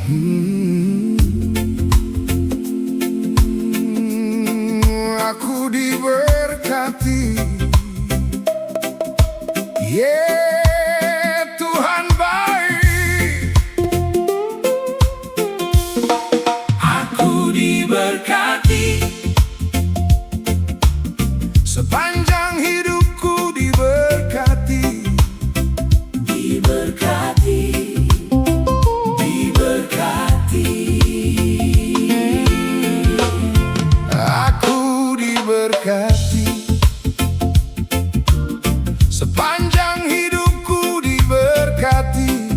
Aku diberkati, Tuhan baik. Aku diberkati, Sepanjang hidupku diberkati. diberkati, diberkati. Aku diberkati, sepanjang hidupku diberkati.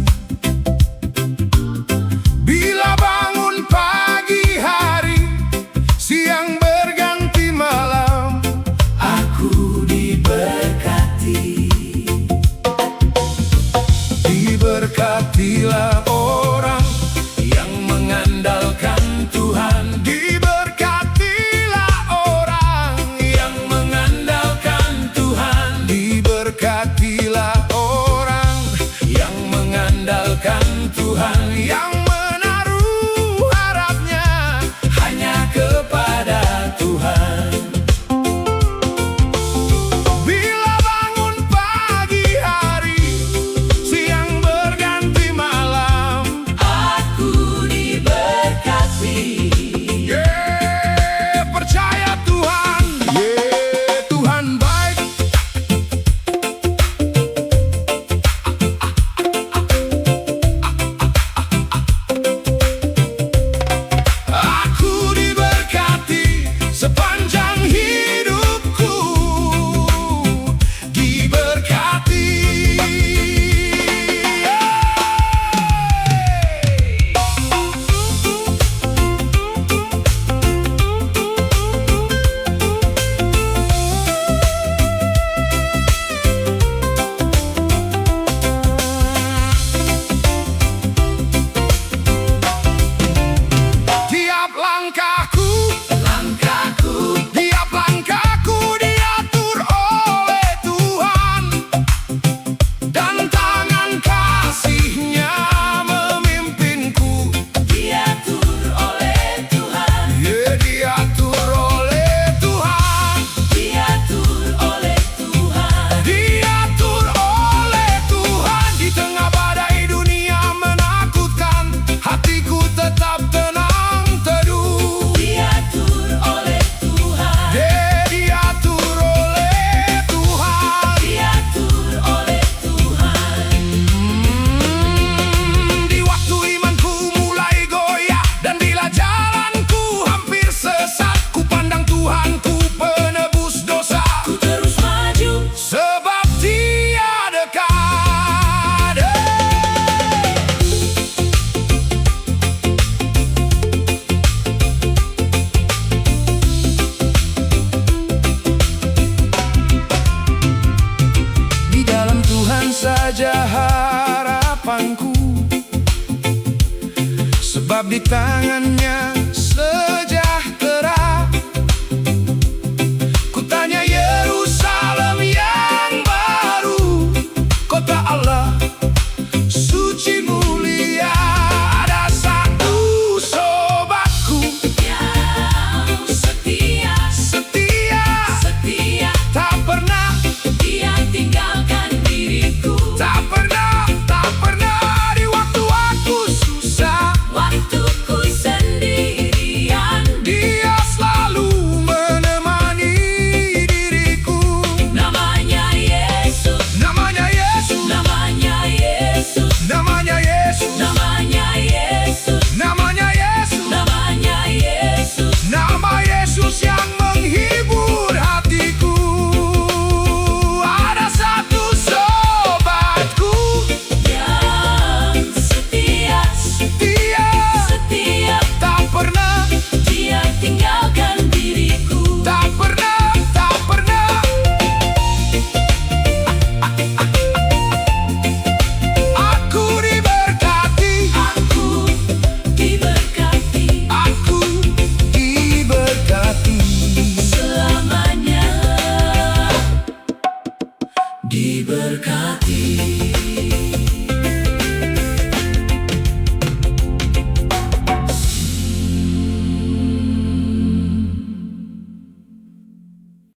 Bila bangun pagi hari, siang berganti malam. Aku diberkati, Diberkatilah orang yang mengandalkan Tuhan. Diberkatilah orang yang mengandalkan Tuhan, Diberkatilah orang yang mengandalkan Tuhan, yang menaruh harapnya hanya kepada Tuhan. bila bangun pagi hari, siang berganti malam. Aku diberkati, Percaya Tuhan, Tuhan baik. Aku diberkati, sepanjang hidupku diberkati. Tiap langkahku, tiap langkahku diatur oleh Tuhan, dan tangan kasih-Nya memimpinku. diatur oleh Tuhan, Diatur oleh Tuhan, diatur oleh Tuhan. diatur oleh Tuhan. Di tengah badai dunia menakutkan, hatiku tetap tenang teduh. Diatur oleh Tuhan, Diatur oleh Tuhan. diatur oleh Tuhan. Di waktu imanku mulai goyah, dan bila jalanku hampir sesat, ku pandang Tuhanku penebus dosa, Ku terus maju, sebab Dia dekat. Di dalam Tuhan saja harapanku, sebab di tangan-Nya